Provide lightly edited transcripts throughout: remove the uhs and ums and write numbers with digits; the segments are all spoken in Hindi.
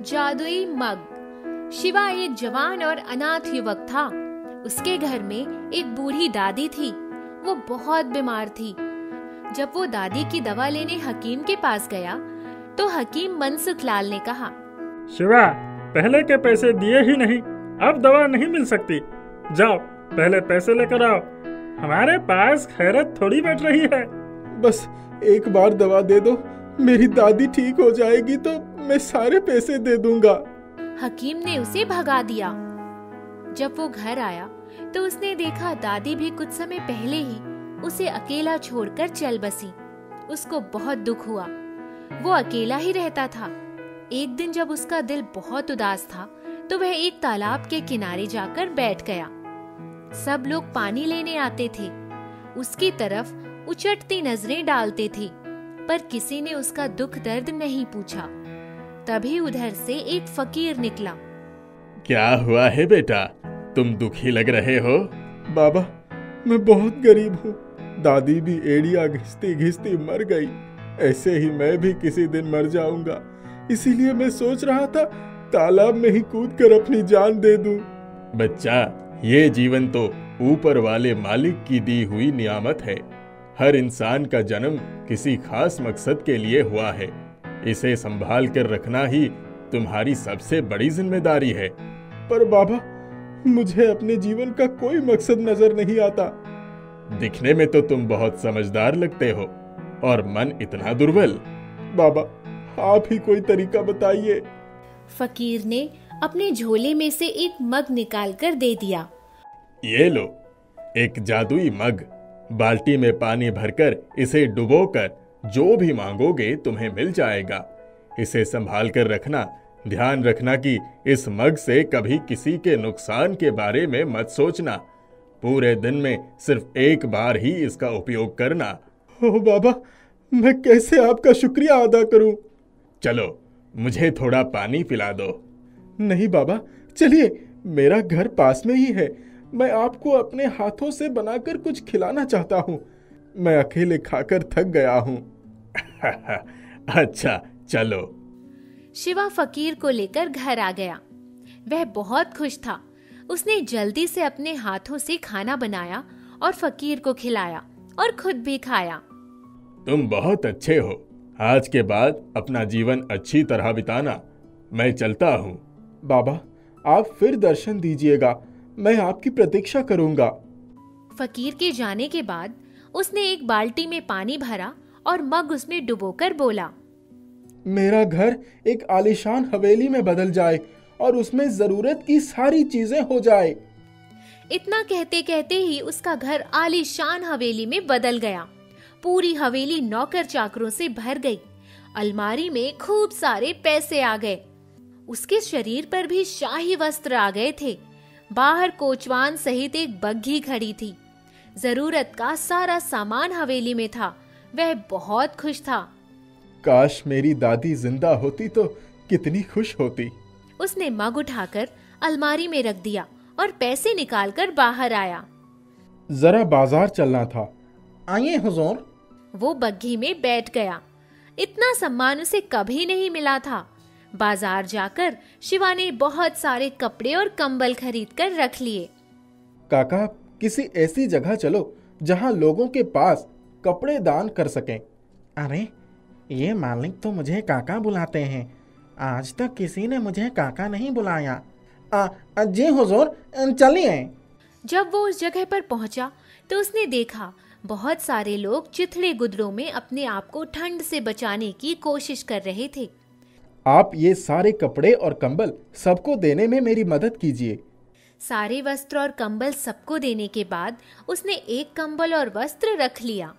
जादुई मग। शिवा एक जवान और अनाथ युवक था। उसके घर में एक बूढ़ी दादी थी। वो बहुत बीमार थी। जब वो दादी की दवा लेने हकीम के पास गया तो हकीम मनसुख लाल ने कहा, शिवा, पहले के पैसे दिए ही नहीं, अब दवा नहीं मिल सकती। जाओ पहले पैसे लेकर आओ, हमारे पास खैरत थोड़ी बच रही है। बस एक बार दवा दे दो, मेरी दादी ठीक हो जाएगी तो मैं सारे पैसे दे दूंगा। हकीम ने उसे भगा दिया। जब वो घर आया तो उसने देखा दादी भी कुछ समय पहले ही उसे अकेला छोड़कर चल बसी। उसको बहुत दुख हुआ। वो अकेला ही रहता था। एक दिन जब उसका दिल बहुत उदास था तो वह एक तालाब के किनारे जाकर बैठ गया। सब लोग पानी लेने आते थे। उसकी तरफ उचटती नजरें डालते थे, पर किसी ने उसका दुख दर्द नहीं पूछा। तभी उधर से एक फकीर निकला। क्या हुआ है बेटा, तुम दुखी लग रहे हो? बाबा, मैं बहुत गरीब हूँ। दादी भी एड़िया घिसती घिसती मर गई। ऐसे ही मैं भी किसी दिन मर जाऊंगा। इसीलिए मैं सोच रहा था तालाब में ही कूदकर अपनी जान दे दूं। बच्चा, ये जीवन तो ऊपर वाले मालिक की दी हुई नियामत है। हर इंसान का जन्म किसी खास मकसद के लिए हुआ है। इसे संभाल कर रखना ही तुम्हारी सबसे बड़ी जिम्मेदारी है। पर बाबा, मुझे अपने जीवन का कोई मकसद नजर नहीं आता। दिखने में तो तुम बहुत समझदार लगते हो, और मन इतना दुर्बल। बाबा, आप ही कोई तरीका बताइए। फकीर ने अपने झोले में से एक मग निकालकर दे दिया। ये लो, एक जादुई मग। बाल्टी में पानी भरकर इसे डुबोकर जो भी मांगोगे तुम्हें मिल जाएगा। इसे संभाल कर रखना। ध्यान रखना कि इस मग से कभी किसी के नुकसान के बारे में मत सोचना। पूरे दिन में सिर्फ एक बार ही इसका उपयोग करना। ओ बाबा, मैं कैसे आपका शुक्रिया अदा करूं? चलो, मुझे थोड़ा पानी पिला दो। नहीं बाबा, चलिए, मेरा घर पास में ही है। मैं आपको अपने हाथों से बनाकर कुछ खिलाना चाहता हूँ। मैं अकेले खाकर थक गया हूँ। अच्छा, चलो। शिवा फकीर को लेकर घर आ गया। वह बहुत खुश था। उसने जल्दी से अपने हाथों से खाना बनाया और फकीर को खिलाया और खुद भी खाया। तुम बहुत अच्छे हो। आज के बाद अपना जीवन अच्छी तरह बिताना। मैं चलता हूँ। बाबा, आप फिर दर्शन दीजिएगा। मैं आपकी प्रतीक्षा करूंगा। फकीर के जाने के बाद उसने एक बाल्टी में पानी भरा और मग उसमें डुबोकर बोला, मेरा घर एक आलीशान हवेली में बदल जाए और उसमें जरूरत की सारी चीजें हो जाए। इतना कहते कहते ही उसका घर आलीशान हवेली में बदल गया। पूरी हवेली नौकर चाकरों से भर गई। अलमारी में खूब सारे पैसे आ गए। उसके शरीर पर भी शाही वस्त्र आ गए थे। बाहर कोचवान सहित एक बग्घी खड़ी थी। जरूरत का सारा सामान हवेली में था। वह बहुत खुश था। काश मेरी दादी जिंदा होती तो कितनी खुश होती। उसने मग उठाकर अलमारी में रख दिया और पैसे निकालकर बाहर आया। जरा बाजार चलना था। आइए हुजूर। वो बग्घी में बैठ गया। इतना सम्मान उसे कभी नहीं मिला था। बाजार जाकर शिवा ने बहुत सारे कपड़े और कंबल खरीद कर रख लिए। काका, किसी ऐसी जगह चलो जहां लोगों के पास कपड़े दान कर सकें। अरे, ये मालिक तो मुझे काका बुलाते हैं। आज तक किसी ने मुझे काका नहीं बुलाया। जी हुजूर, चलिए। जब वो उस जगह पर पहुंचा तो उसने देखा बहुत सारे लोग चिथड़े गुदड़ों में अपने आप को ठंड से बचाने की कोशिश कर रहे थे। आप ये सारे कपड़े और कंबल सबको देने में मेरी मदद कीजिए। सारे वस्त्र और कंबल सबको देने के बाद उसने एक कंबल और वस्त्र रख लिया।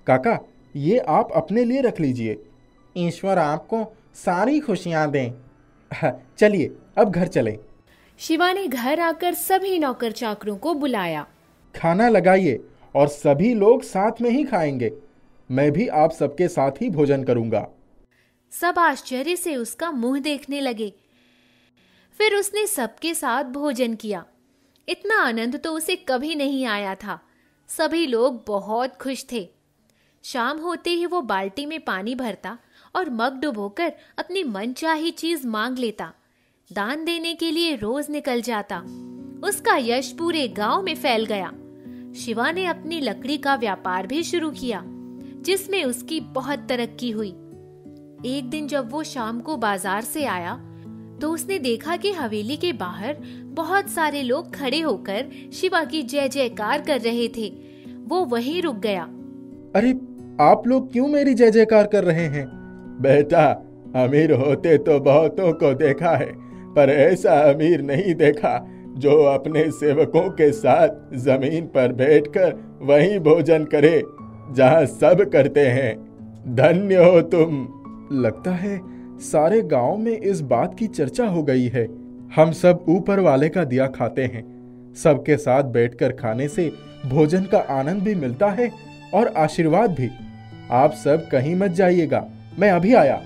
काका, ये आप अपने लिए रख लीजिए। ईश्वर आपको सारी खुशियां दें। चलिए, अब घर चलें। शिवा ने घर आकर सभी नौकर चाकरों को बुलाया। खाना लगाइए और सभी लोग साथ में ही खाएंगे। मैं भी आप सबके साथ ही भोजन करूंगा। सब आश्चर्य से उसका मुंह देखने लगे। फिर उसने सबके साथ भोजन किया। इतना आनंद तो उसे कभी नहीं आया था। सभी लोग बहुत खुश थे। शाम होते ही वो बाल्टी में पानी भरता और मग डुबोकर अपनी मनचाही चीज मांग लेता। दान देने के लिए रोज निकल जाता। उसका यश पूरे गांव में फैल गया। शिवा ने अपनी लकड़ी का व्यापार भी शुरू किया, जिसमें उसकी बहुत तरक्की हुई। एक दिन जब वो शाम को बाजार से आया तो उसने देखा कि हवेली के बाहर बहुत सारे लोग खड़े होकर शिवा की जय जयकार कर रहे थे। वो वहीं रुक गया। अरे आप लोग क्यों मेरी जय जयकार कर रहे हैं? बेटा, अमीर होते तो बहुतों को देखा है, पर ऐसा अमीर नहीं देखा जो अपने सेवकों के साथ जमीन पर बैठकर वहीं भोजन करे जहां सब करते हैं। धन्य हो तुम। लगता है सारे गांव में इस बात की चर्चा हो गई है। हम सब ऊपर वाले का दिया खाते हैं। सबके साथ बैठकर खाने से भोजन का आनंद भी मिलता है और आशीर्वाद भी। आप सब कहीं मत जाइएगा, मैं अभी आया।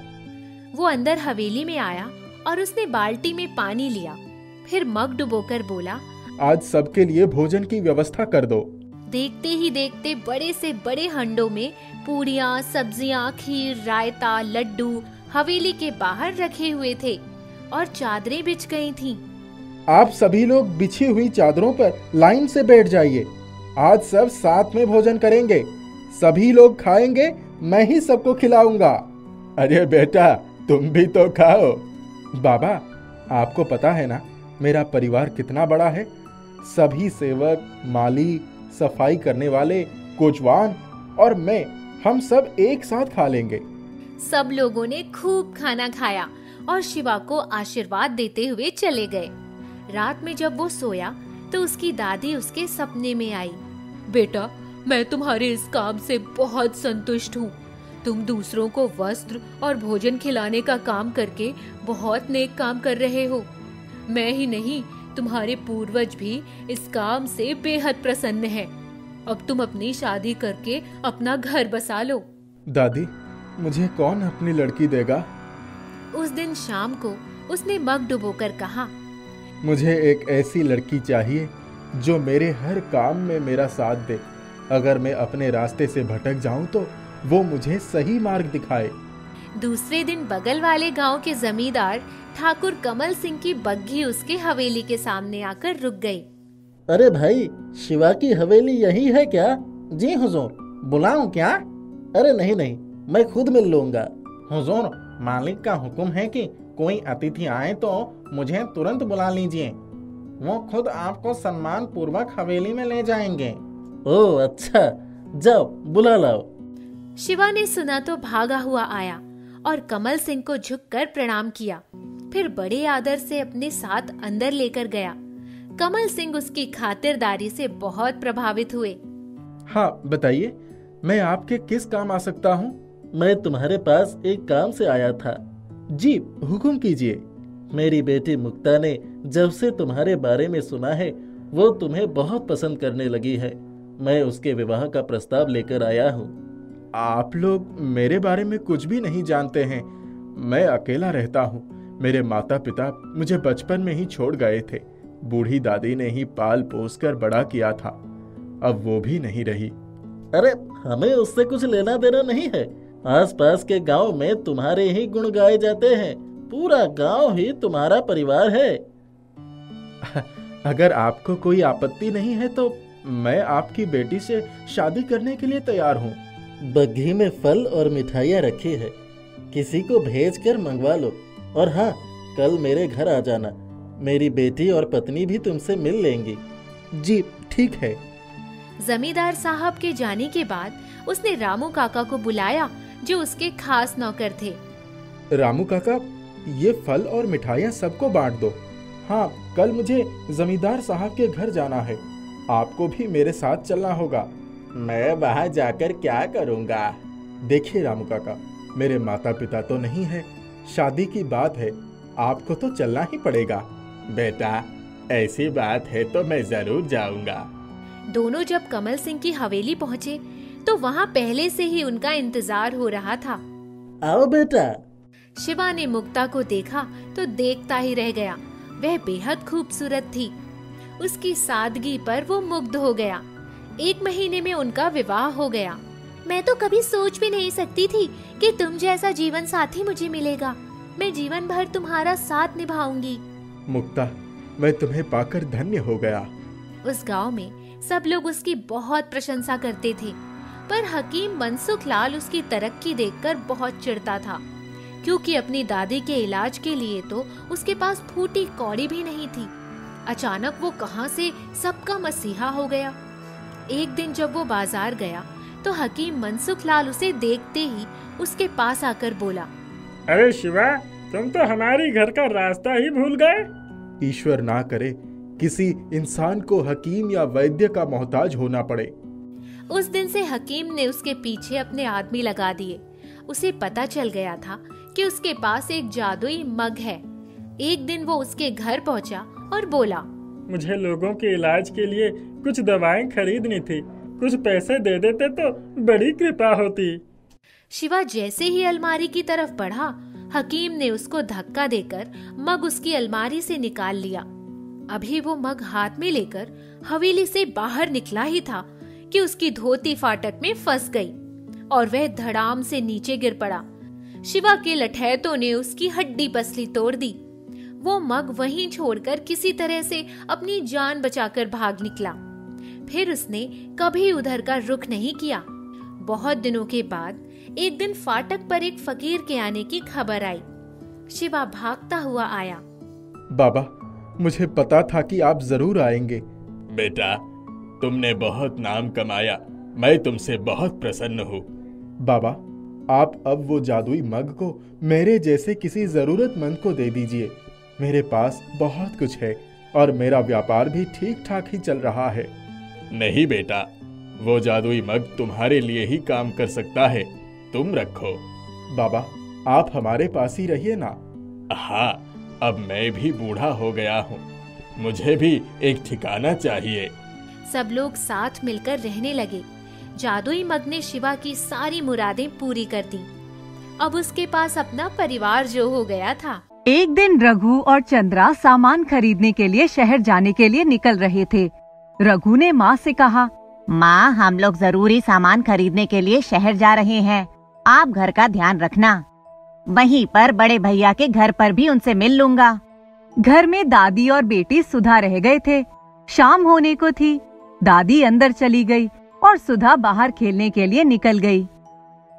वो अंदर हवेली में आया और उसने बाल्टी में पानी लिया। फिर मग डुबोकर बोला, आज सबके लिए भोजन की व्यवस्था कर दो। देखते ही देखते बड़े से बड़े हंडों में पूरियां, सब्जियां, खीर, रायता, लड्डू हवेली के बाहर रखे हुए थे और चादरें बिछ गई थीं। आप सभी लोग बिछी हुई चादरों पर लाइन से बैठ जाइए। आज सब साथ में भोजन करेंगे। सभी लोग खाएंगे, मैं ही सबको खिलाऊंगा। अरे बेटा, तुम भी तो खाओ। बाबा, आपको पता है ना मेरा परिवार कितना बड़ा है। सभी सेवक, माली, सफाई करने वाले, कोचवान और मैं, हम सब एक साथ खा लेंगे। सब लोगों ने खूब खाना खाया और शिवा को आशीर्वाद देते हुए चले गए। रात में जब वो सोया तो उसकी दादी उसके सपने में आई। बेटा, मैं तुम्हारे इस काम से बहुत संतुष्ट हूँ। तुम दूसरों को वस्त्र और भोजन खिलाने का काम करके बहुत नेक काम कर रहे हो। मैं ही नहीं, तुम्हारे पूर्वज भी इस काम से बेहद प्रसन्न हैं। अब तुम अपनी शादी करके अपना घर बसा लो। दादी, मुझे कौन अपनी लड़की देगा? उस दिन शाम को उसने मग डुबोकर कहा, मुझे एक ऐसी लड़की चाहिए जो मेरे हर काम में मेरा साथ दे। अगर मैं अपने रास्ते से भटक जाऊं तो वो मुझे सही मार्ग दिखाए। दूसरे दिन बगल वाले गांव के जमींदार ठाकुर कमल सिंह की बग्घी उसके हवेली के सामने आकर रुक गई। अरे भाई, शिवा की हवेली यही है क्या? जी हुजूर, बुलाऊं क्या? अरे नहीं नहीं, मैं खुद मिल लूंगा। हुजूर, मालिक का हुक्म है कि कोई अतिथि आए तो मुझे तुरंत बुला लीजिए। वो खुद आपको सम्मान पूर्वक हवेली में ले जाएंगे। ओह अच्छा, जाओ बुला लाओ। शिवा ने सुना तो भागा हुआ आया और कमल सिंह को झुककर प्रणाम किया। फिर बड़े आदर से अपने साथ अंदर लेकर गया। कमल सिंह उसकी खातिरदारी से बहुत प्रभावित हुए। हाँ बताइए, मैं आपके किस काम आ सकता हूँ? मैं तुम्हारे पास एक काम से आया था। जी हुक्म कीजिए। मेरी बेटी मुक्ता ने जब से तुम्हारे बारे में सुना है वो तुम्हें बहुत पसंद करने लगी है। मैं उसके विवाह का प्रस्ताव लेकर आया हूँ। आप लोग मेरे बारे में कुछ भी नहीं जानते हैं। मैं अकेला रहता हूँ। मेरे माता पिता मुझे बचपन में ही छोड़ गए थे। बूढ़ी दादी ने ही पाल पोस कर बड़ा किया था। अब वो भी नहीं रही। अरे हमें उससे कुछ लेना देना नहीं है। आसपास के गांव में तुम्हारे ही गुण गाए जाते हैं। पूरा गांव ही तुम्हारा परिवार है। अगर आपको कोई आपत्ति नहीं है तो मैं आपकी बेटी से शादी करने के लिए तैयार हूँ। बग्घी में फल और मिठाइयाँ रखी है, किसी को भेज कर मंगवा लो। और हाँ, कल मेरे घर आ जाना। मेरी बेटी और पत्नी भी तुमसे मिल लेंगी। जी ठीक है। जमींदार साहब के जाने के बाद उसने रामू काका को बुलाया जो उसके खास नौकर थे। रामू काका, ये फल और मिठाइयाँ सबको बांट दो। हाँ, कल मुझे जमींदार साहब के घर जाना है। आपको भी मेरे साथ चलना होगा। मैं वहाँ जाकर क्या करूँगा? देखिए रामू काका, मेरे माता पिता तो नहीं है, शादी की बात है, आपको तो चलना ही पड़ेगा। बेटा, ऐसी बात है तो मैं जरूर जाऊंगा। दोनों जब कमल सिंह की हवेली पहुँचे तो वहाँ पहले से ही उनका इंतजार हो रहा था। आओ बेटा। शिवा ने मुक्ता को देखा तो देखता ही रह गया। वह बेहद खूबसूरत थी। उसकी सादगी पर वो मुग्ध हो गया। 1 महीने में उनका विवाह हो गया। मैं तो कभी सोच भी नहीं सकती थी कि तुम जैसा जीवन साथी मुझे मिलेगा। मैं जीवन भर तुम्हारा साथ निभाऊंगी। मुक्ता, मैं तुम्हें पाकर धन्य हो गया। उस गांव में सब लोग उसकी बहुत प्रशंसा करते थे, पर हकीम मनसुख लाल उसकी तरक्की देखकर बहुत चिढ़ता था, क्योंकि अपनी दादी के इलाज के लिए तो उसके पास फूटी कौड़ी भी नहीं थी। अचानक वो कहां से सबका मसीहा हो गया। एक दिन जब वो बाजार गया तो हकीम मनसुख लाल उसे देखते ही उसके पास आकर बोला, अरे शिवा, तुम तो हमारी घर का रास्ता ही भूल गए। ईश्वर ना करे किसी इंसान को हकीम या वैद्य का मोहताज होना पड़े। उस दिन से हकीम ने उसके पीछे अपने आदमी लगा दिए। उसे पता चल गया था कि उसके पास एक जादुई मग है। एक दिन वो उसके घर पहुंचा और बोला, मुझे लोगों के इलाज के लिए कुछ दवाएं खरीदनी थी, कुछ पैसे दे देते तो बड़ी कृपा होती। शिवा जैसे ही अलमारी की तरफ बढ़ा, हकीम ने उसको धक्का देकर मग उसकी अलमारी से निकाल लिया। अभी वो मग हाथ में लेकर हवेली से बाहर निकला ही था कि उसकी धोती फाटक में फंस गई और वह धड़ाम से नीचे गिर पड़ा। शिवा के लठैतों ने उसकी हड्डी पसली तोड़ दी। वो मग वहीं छोड़कर किसी तरह से अपनी जान बचाकर भाग निकला। फिर उसने कभी उधर का रुख नहीं किया। बहुत दिनों के बाद एक दिन फाटक पर एक फकीर के आने की खबर आई। शिवा भागता हुआ आया। बाबा, मुझे पता था कि आप जरूर आएंगे। बेटा, तुमने बहुत नाम कमाया, मैं तुमसे बहुत प्रसन्न हूँ। बाबा, आप अब वो जादुई मग को मेरे जैसे किसी जरूरतमंद को दे दीजिए। मेरे पास बहुत कुछ है और मेरा व्यापार भी ठीक ठाक ही चल रहा है। नहीं बेटा, वो जादुई मग तुम्हारे लिए ही काम कर सकता है, तुम रखो। बाबा, आप हमारे पास ही रहिए ना। हाँ, अब मैं भी बूढ़ा हो गया हूँ, मुझे भी एक ठिकाना चाहिए। सब लोग साथ मिलकर रहने लगे। जादुई मग ने शिवा की सारी मुरादें पूरी कर दी। अब उसके पास अपना परिवार जो हो गया था। एक दिन रघु और चंद्रा सामान खरीदने के लिए शहर जाने के लिए निकल रहे थे। रघु ने माँ से कहा, माँ, हम लोग जरूरी सामान खरीदने के लिए शहर जा रहे हैं, आप घर का ध्यान रखना। वहीं पर बड़े भैया के घर पर भी उनसे मिल लूंगा। घर में दादी और बेटी सुधा रह गए थे। शाम होने को थी। दादी अंदर चली गई और सुधा बाहर खेलने के लिए निकल गई।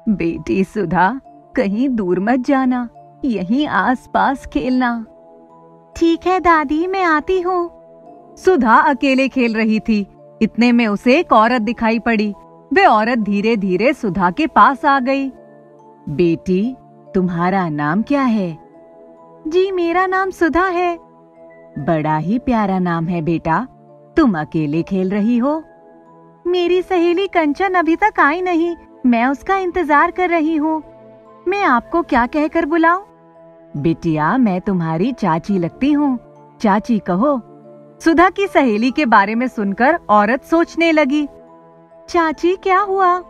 बेटी सुधा, कहीं दूर मत जाना, यहीं आसपास खेलना। ठीक है दादी, मैं आती हूँ। सुधा अकेले खेल रही थी। इतने में उसे एक औरत दिखाई पड़ी। वे औरत धीरे धीरे सुधा के पास आ गई। बेटी, तुम्हारा नाम क्या है? जी, मेरा नाम सुधा है। बड़ा ही प्यारा नाम है बेटा। तुम अकेले खेल रही हो? मेरी सहेली कंचन अभी तक आई नहीं, मैं उसका इंतजार कर रही हूँ। मैं आपको क्या कहकर बुलाऊं? बिटिया, मैं तुम्हारी चाची लगती हूँ, चाची कहो। सुधा की सहेली के बारे में सुनकर औरत सोचने लगी। चाची, क्या हुआ?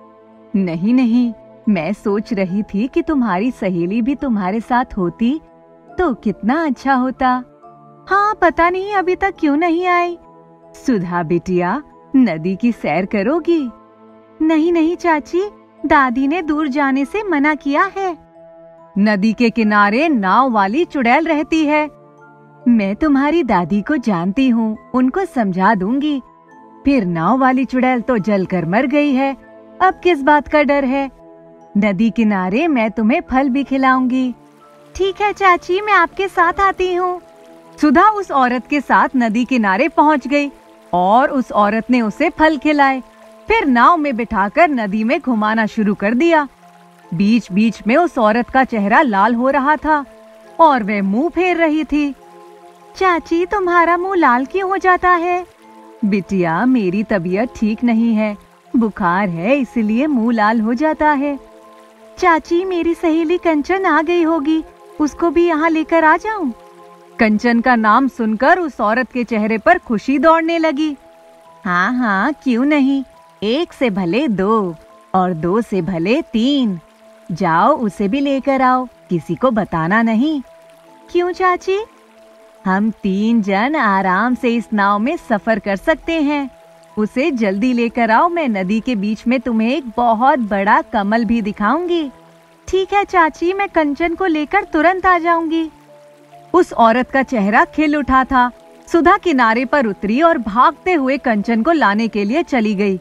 नहीं नहीं, मैं सोच रही थी कि तुम्हारी सहेली भी तुम्हारे साथ होती तो कितना अच्छा होता। हाँ, पता नहीं अभी तक क्यों नहीं आई। सुधा बिटिया, नदी की सैर करोगी? नहीं नहीं चाची, दादी ने दूर जाने से मना किया है। नदी के किनारे नाव वाली चुड़ैल रहती है। मैं तुम्हारी दादी को जानती हूँ, उनको समझा दूंगी। फिर नाव वाली चुड़ैल तो जलकर मर गई है, अब किस बात का डर है? नदी किनारे मैं तुम्हें फल भी खिलाऊंगी। ठीक है चाची, मैं आपके साथ आती हूँ। सुधा उस औरत के साथ नदी किनारे पहुँच गई और उस औरत ने उसे फल खिलाए। फिर नाव में बिठाकर नदी में घुमाना शुरू कर दिया। बीच बीच में उस औरत का चेहरा लाल हो रहा था और वह मुंह फेर रही थी। चाची, तुम्हारा मुंह लाल क्यों हो जाता है? बिटिया, मेरी तबीयत ठीक नहीं है, बुखार है, इसलिए मुंह लाल हो जाता है। चाची, मेरी सहेली कंचन आ गई होगी, उसको भी यहाँ लेकर आ जाऊं? कंचन का नाम सुनकर उस औरत के चेहरे पर खुशी दौड़ने लगी। हाँ हाँ, क्यों नहीं, 1 से भले 2 और 2 से भले 3। जाओ, उसे भी लेकर आओ, किसी को बताना नहीं। क्यों चाची? हम 3 जन आराम से इस नाव में सफर कर सकते हैं। उसे जल्दी लेकर आओ, मैं नदी के बीच में तुम्हें एक बहुत बड़ा कमल भी दिखाऊंगी। ठीक है चाची, मैं कंचन को लेकर तुरंत आ जाऊंगी। उस औरत का चेहरा खिल उठा था। सुधा किनारे पर उतरी और भागते हुए कंचन को लाने के लिए चली गई।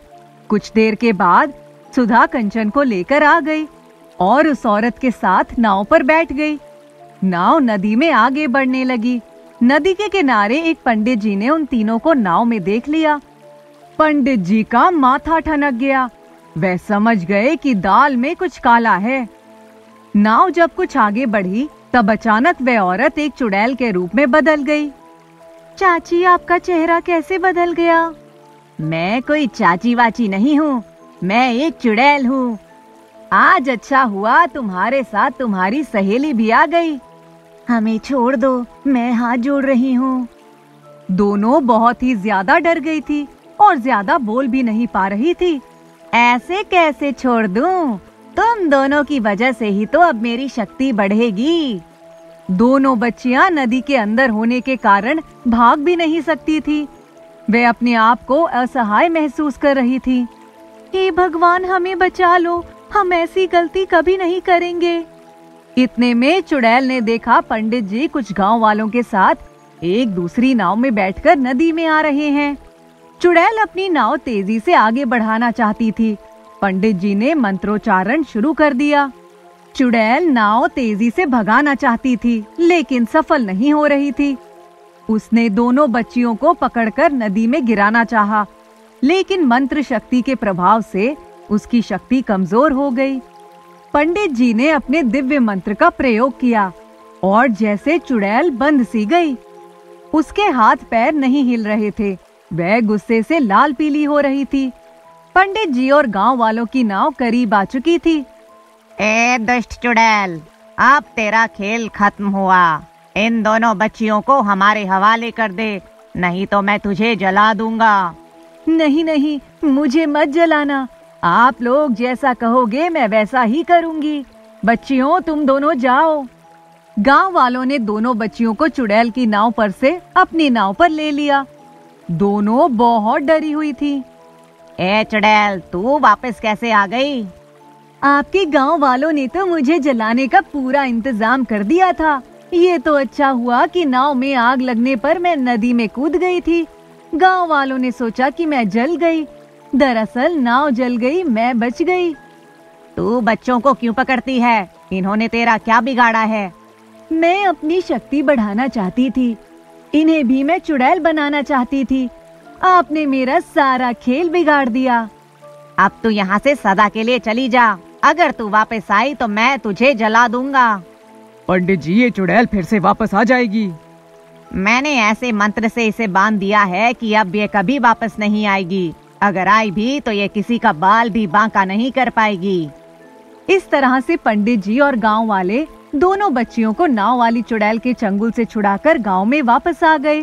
कुछ देर के बाद सुधा कंचन को लेकर आ गई और उस औरत के साथ नाव पर बैठ गई। नाव नदी में आगे बढ़ने लगी। नदी के किनारे एक पंडित जी ने उन तीनों को नाव में देख लिया। पंडित जी का माथा ठनक गया। वे समझ गए कि दाल में कुछ काला है। नाव जब कुछ आगे बढ़ी तब अचानक वह औरत एक चुड़ैल के रूप में बदल गई। चाची, आपका चेहरा कैसे बदल गया? मैं कोई चाची वाची नहीं हूँ, मैं एक चुड़ैल हूँ। आज अच्छा हुआ तुम्हारे साथ तुम्हारी सहेली भी आ गई। हमें छोड़ दो, मैं हाथ जोड़ रही हूँ। दोनों बहुत ही ज्यादा डर गई थी और ज्यादा बोल भी नहीं पा रही थी। ऐसे कैसे छोड़ दूं? तुम दोनों की वजह से ही तो अब मेरी शक्ति बढ़ेगी। दोनों बच्चियां नदी के अंदर होने के कारण भाग भी नहीं सकती थी। वे अपने आप को असहाय महसूस कर रही थी। हे भगवान, हमें बचा लो, हम ऐसी गलती कभी नहीं करेंगे। इतने में चुड़ैल ने देखा पंडित जी कुछ गांव वालों के साथ एक दूसरी नाव में बैठकर नदी में आ रहे हैं। चुड़ैल अपनी नाव तेजी से आगे बढ़ाना चाहती थी। पंडित जी ने मंत्रोच्चारण शुरू कर दिया। चुड़ैल नाव तेजी से भगाना चाहती थी, लेकिन सफल नहीं हो रही थी। उसने दोनों बच्चियों को पकड़कर नदी में गिराना चाहा, लेकिन मंत्र शक्ति के प्रभाव से उसकी शक्ति कमजोर हो गई। पंडित जी ने अपने दिव्य मंत्र का प्रयोग किया और जैसे चुड़ैल बंध सी गई। उसके हाथ पैर नहीं हिल रहे थे, वह गुस्से से लाल पीली हो रही थी। पंडित जी और गांव वालों की नाव करीब आ चुकी थी। ए दुष्ट चुड़ैल, अब तेरा खेल खत्म हुआ। इन दोनों बच्चियों को हमारे हवाले कर दे, नहीं तो मैं तुझे जला दूंगा। नहीं नहीं, मुझे मत जलाना। आप लोग जैसा कहोगे मैं वैसा ही करूंगी। बच्चियों, तुम दोनों जाओ। गांव वालों ने दोनों बच्चियों को चुड़ैल की नाव पर से अपनी नाव पर ले लिया। दोनों बहुत डरी हुई थी। ए चुड़ैल, तू वापस कैसे आ गई? आपके गांव वालों ने तो मुझे जलाने का पूरा इंतजाम कर दिया था। ये तो अच्छा हुआ कि नाव में आग लगने पर मैं नदी में कूद गई थी। गांव वालों ने सोचा कि मैं जल गई। दरअसल नाव जल गई, मैं बच गई। तू बच्चों को क्यों पकड़ती है? इन्होंने तेरा क्या बिगाड़ा है? मैं अपनी शक्ति बढ़ाना चाहती थी। इन्हें भी मैं चुड़ैल बनाना चाहती थी। आपने मेरा सारा खेल बिगाड़ दिया। अब तू यहाँ से सदा के लिए चली जा। अगर तू वापस आई तो मैं तुझे जला दूंगा। पंडित जी, ये चुड़ैल फिर से वापस आ जाएगी। मैंने ऐसे मंत्र से इसे बांध दिया है कि अब ये कभी वापस नहीं आएगी। अगर आई भी तो ये किसी का बाल भी बांका नहीं कर पाएगी। इस तरह से पंडित जी और गांव वाले दोनों बच्चियों को नाव वाली चुड़ैल के चंगुल से छुड़ाकर गांव में वापस आ गए।